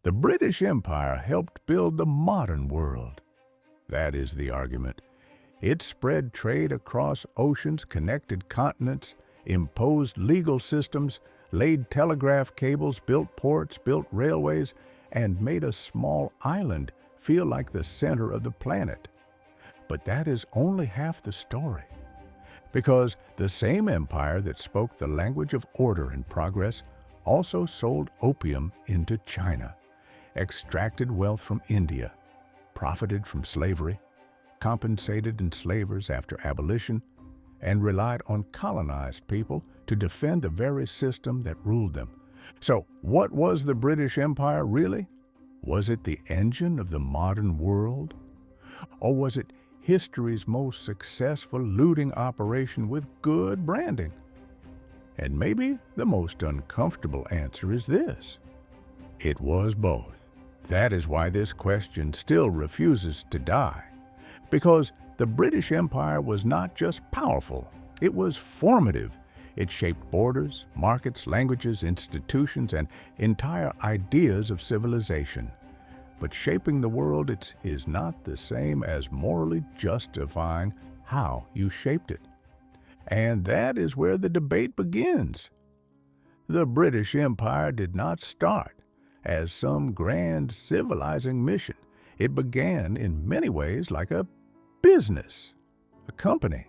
The British Empire helped build the modern world. That is the argument. It spread trade across oceans, connected continents, imposed legal systems, laid telegraph cables, built ports, built railways, and made a small island feel like the center of the planet. But that is only half the story. Because the same empire that spoke the language of order and progress also sold opium into China, extracted wealth from India, profited from slavery, compensated enslavers after abolition, and relied on colonized people to defend the very system that ruled them. So, what was the British Empire really? Was it the engine of the modern world? Or was it history's most successful looting operation with good branding? And maybe the most uncomfortable answer is this: it was both. That is why this question still refuses to die. Because the British Empire was not just powerful, it was formative. It shaped borders, markets, languages, institutions, and entire ideas of civilization. But shaping the world is not the same as morally justifying how you shaped it. And that is where the debate begins. The British Empire did not start as some grand civilizing mission. It began in many ways like a business, a company.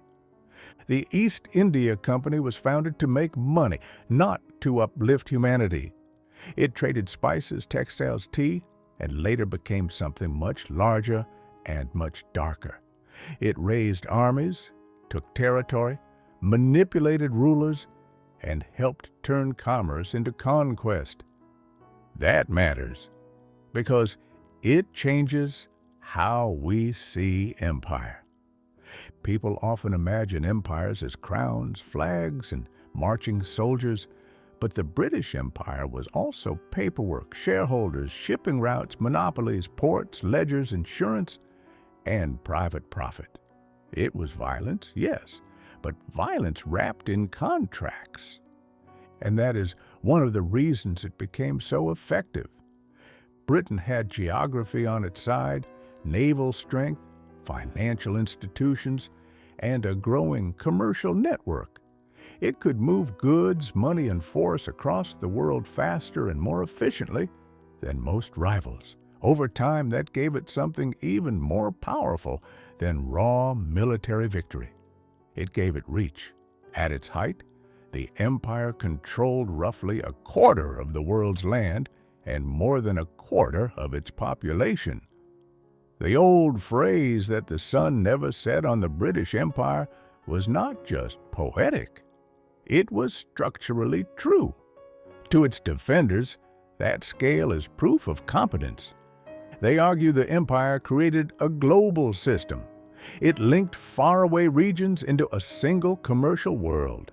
The East India Company was founded to make money, not to uplift humanity. It traded spices, textiles, tea, and later became something much larger and much darker. It raised armies, took territory, manipulated rulers, and helped turn commerce into conquest. That matters because it changes how we see empire. People often imagine empires as crowns, flags, and marching soldiers, but the British Empire was also paperwork, shareholders, shipping routes, monopolies, ports, ledgers, insurance, and private profit. It was violence, yes, but violence wrapped in contracts. And that is one of the reasons it became so effective. Britain had geography on its side, naval strength, financial institutions, and a growing commercial network. It could move goods, money, and force across the world faster and more efficiently than most rivals. Over time, that gave it something even more powerful than raw military victory. It gave it reach. At its height, the empire controlled roughly a quarter of the world's land and more than a quarter of its population. The old phrase that the sun never set on the British Empire was not just poetic. It was structurally true. To its defenders, that scale is proof of competence. They argue the empire created a global system. It linked faraway regions into a single commercial world.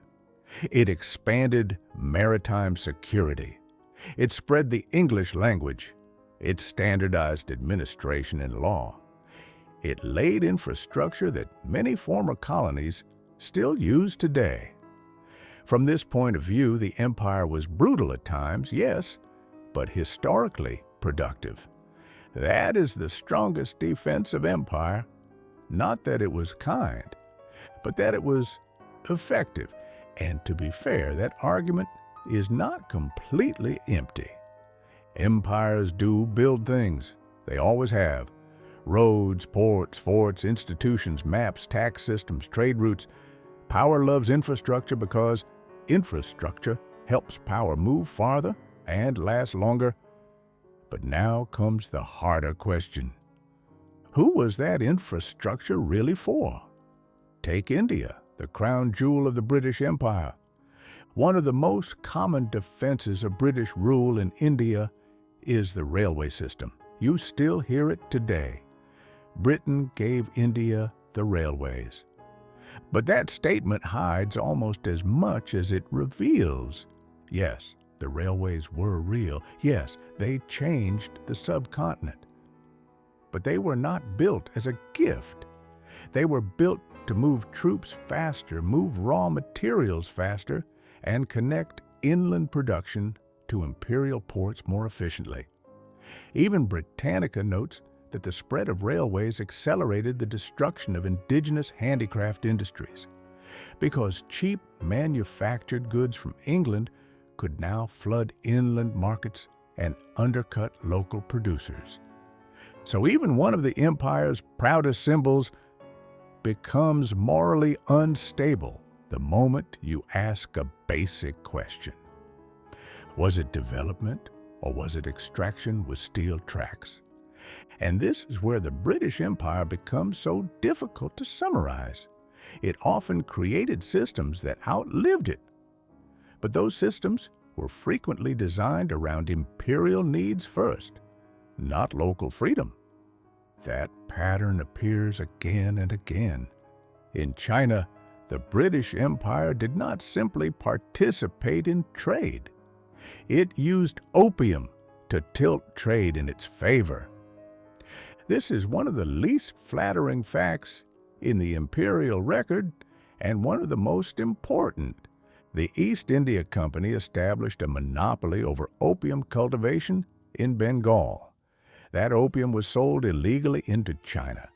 It expanded maritime security. It spread the English language. It standardized administration and law. It laid infrastructure that many former colonies still use today. From this point of view, the empire was brutal at times, yes, but historically productive. That is the strongest defense of empire. Not that it was kind, but that it was effective. And to be fair, that argument is not completely empty. Empires do build things. They always have. Roads, ports, forts, institutions, maps, tax systems, trade routes. Power loves infrastructure because infrastructure helps power move farther and last longer. But now comes the harder question. Who was that infrastructure really for? Take India, the crown jewel of the British Empire. One of the most common defenses of British rule in India is the railway system. You still hear it today. Britain gave India the railways. But that statement hides almost as much as it reveals. Yes, the railways were real. Yes, they changed the subcontinent. But they were not built as a gift. They were built to move troops faster, move raw materials faster, and connect inland production to imperial ports more efficiently. Even Britannica notes that the spread of railways accelerated the destruction of indigenous handicraft industries, because cheap manufactured goods from England could now flood inland markets and undercut local producers. So even one of the empire's proudest symbols becomes morally unstable the moment you ask a basic question. Was it development or was it extraction with steel tracks? And this is where the British Empire becomes so difficult to summarize. It often created systems that outlived it. But those systems were frequently designed around imperial needs first, not local freedom. That pattern appears again and again. In China, the British Empire did not simply participate in trade. It used opium to tilt trade in its favor. This is one of the least flattering facts in the imperial record, and one of the most important. The East India Company established a monopoly over opium cultivation in Bengal. That opium was sold illegally into China,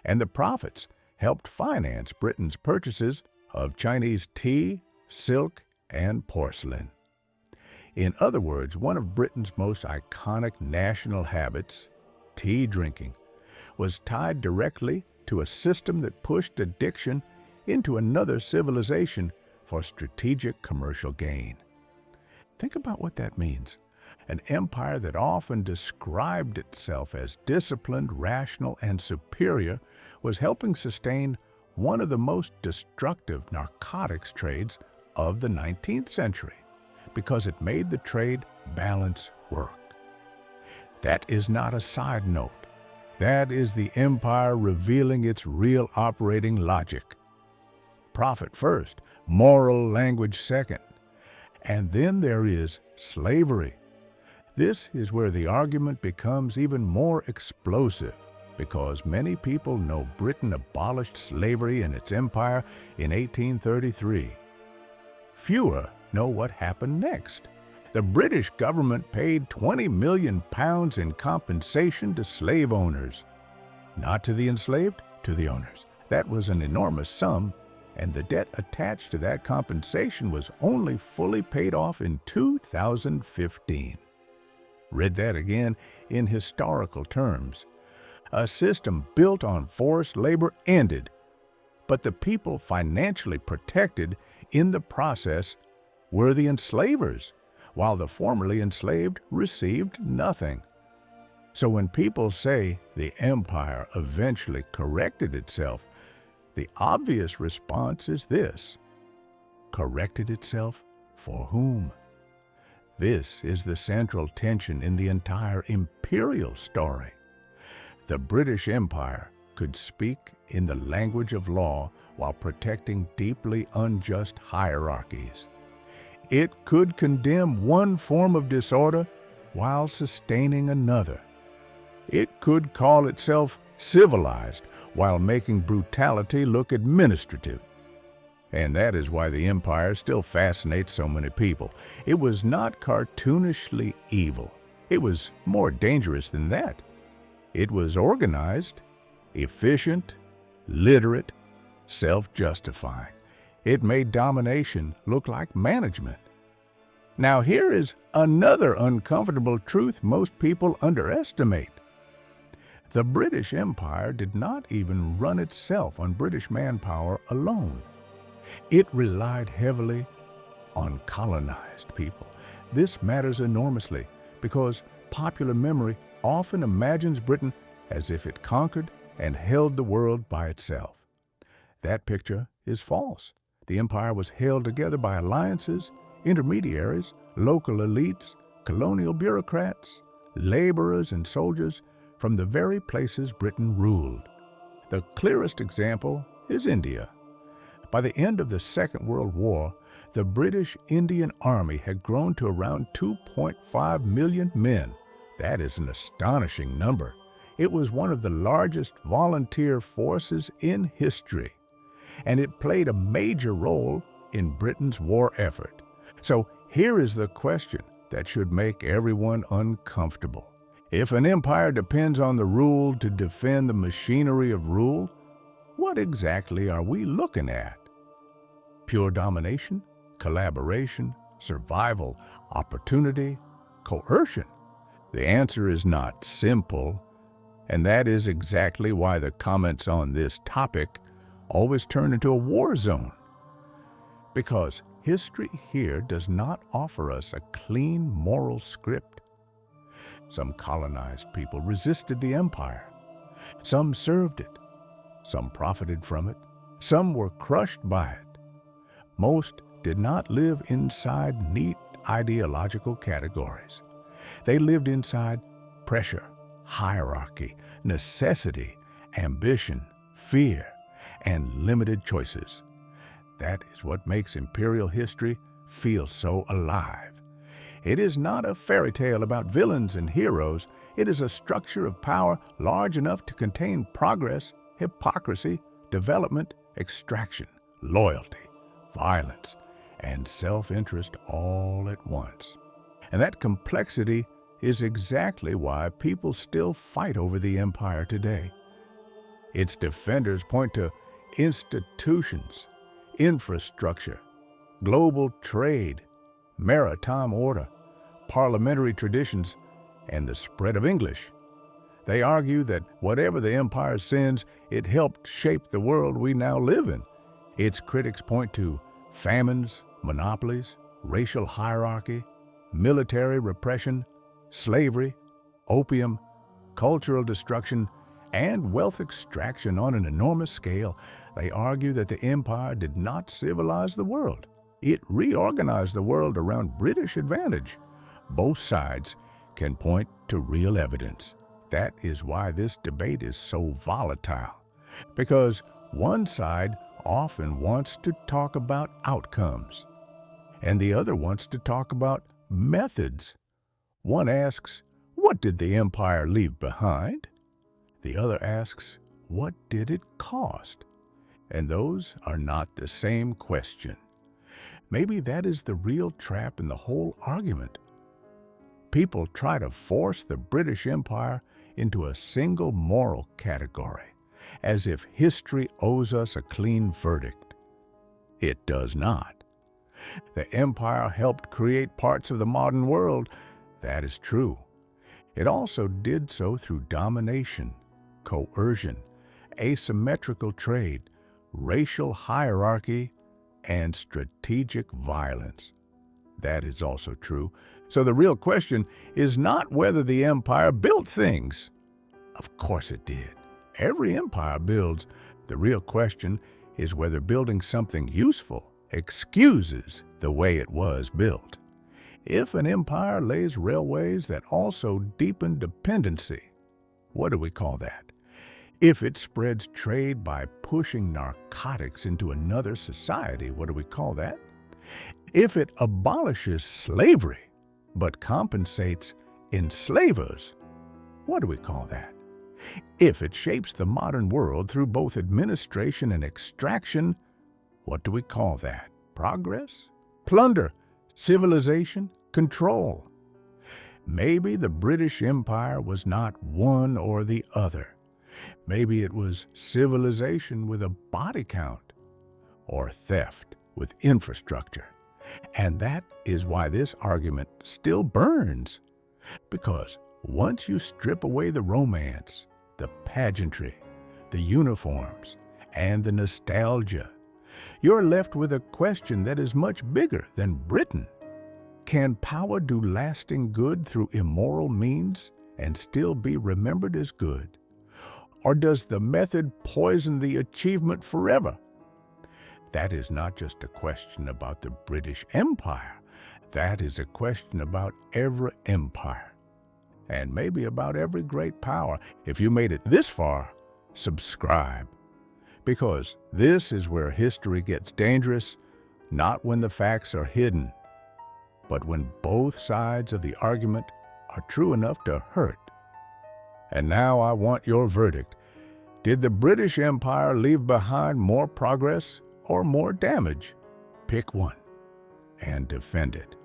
and the profits helped finance Britain's purchases of Chinese tea, silk, and porcelain. In other words, one of Britain's most iconic national habits, tea drinking, was tied directly to a system that pushed addiction into another civilization for strategic commercial gain. Think about what that means. An empire that often described itself as disciplined, rational, and superior was helping sustain one of the most destructive narcotics trades of the 19th century because it made the trade balance work. That is not a side note. That is the empire revealing its real operating logic. Profit first, moral language second. And then there is slavery. This is where the argument becomes even more explosive, because many people know Britain abolished slavery in its empire in 1833. Fewer know what happened next. The British government paid £20 million in compensation to slave owners. Not to the enslaved, to the owners. That was an enormous sum, and the debt attached to that compensation was only fully paid off in 2015. Read that again in historical terms. A system built on forced labor ended, but the people financially protected in the process were the enslavers, while the formerly enslaved received nothing. So when people say the empire eventually corrected itself, the obvious response is this: corrected itself for whom? This is the central tension in the entire imperial story. The British Empire could speak in the language of law while protecting deeply unjust hierarchies. It could condemn one form of disorder while sustaining another. It could call itself civilized while making brutality look administrative. And that is why the empire still fascinates so many people. It was not cartoonishly evil. It was more dangerous than that. It was organized, efficient, literate, self-justifying. It made domination look like management. Now here is another uncomfortable truth most people underestimate. The British Empire did not even run itself on British manpower alone. It relied heavily on colonized people. This matters enormously because popular memory often imagines Britain as if it conquered and held the world by itself. That picture is false. The empire was held together by alliances, intermediaries, local elites, colonial bureaucrats, laborers, and soldiers from the very places Britain ruled. The clearest example is India. By the end of the Second World War, the British Indian Army had grown to around 2.5 million men. That is an astonishing number. It was one of the largest volunteer forces in history, and it played a major role in Britain's war effort. So here is the question that should make everyone uncomfortable. If an empire depends on the ruled to defend the machinery of rule, what exactly are we looking at? Pure domination, collaboration, survival, opportunity, coercion? The answer is not simple, and that is exactly why the comments on this topic always turn into a war zone. Because history here does not offer us a clean moral script. Some colonized people resisted the empire. Some served it. Some profited from it. Some were crushed by it. Most did not live inside neat ideological categories. They lived inside pressure, hierarchy, necessity, ambition, fear, and limited choices. That is what makes imperial history feel so alive. It is not a fairy tale about villains and heroes. It is a structure of power large enough to contain progress, hypocrisy, development, extraction, loyalty, violence, and self-interest all at once. And that complexity is exactly why people still fight over the empire today. Its defenders point to institutions, infrastructure, global trade, maritime order, parliamentary traditions, and the spread of English. They argue that whatever the empire sends, it helped shape the world we now live in. Its critics point to famines, monopolies, racial hierarchy, military repression, slavery, opium, cultural destruction, and wealth extraction on an enormous scale. They argue that the empire did not civilize the world. It reorganized the world around British advantage. Both sides can point to real evidence. That is why this debate is so volatile, because one side often wants to talk about outcomes, and the other wants to talk about methods. One asks, what did the empire leave behind? The other asks, what did it cost? And those are not the same question. Maybe that is the real trap in the whole argument. People try to force the British Empire into a single moral category, as if history owes us a clean verdict. It does not. The empire helped create parts of the modern world. That is true. It also did so through domination, coercion, asymmetrical trade, racial hierarchy, and strategic violence. That is also true. So the real question is not whether the empire built things. Of course it did. Every empire builds. The real question is whether building something useful excuses the way it was built. If an empire lays railways that also deepen dependency, what do we call that? If it spreads trade by pushing narcotics into another society, what do we call that? If it abolishes slavery but compensates enslavers, what do we call that? If it shapes the modern world through both administration and extraction, what do we call that? Progress? Plunder? Civilization? Control? Maybe the British Empire was not one or the other. Maybe it was civilization with a body count, or theft with infrastructure. And that is why this argument still burns. Because once you strip away the romance, the pageantry, the uniforms, and the nostalgia, you're left with a question that is much bigger than Britain. Can power do lasting good through immoral means and still be remembered as good? Or does the method poison the achievement forever? That is not just a question about the British Empire. That is a question about every empire, and maybe about every great power. If you made it this far, subscribe. Because this is where history gets dangerous, not when the facts are hidden, but when both sides of the argument are true enough to hurt. And now I want your verdict. Did the British Empire leave behind more progress or more damage? Pick one and defend it.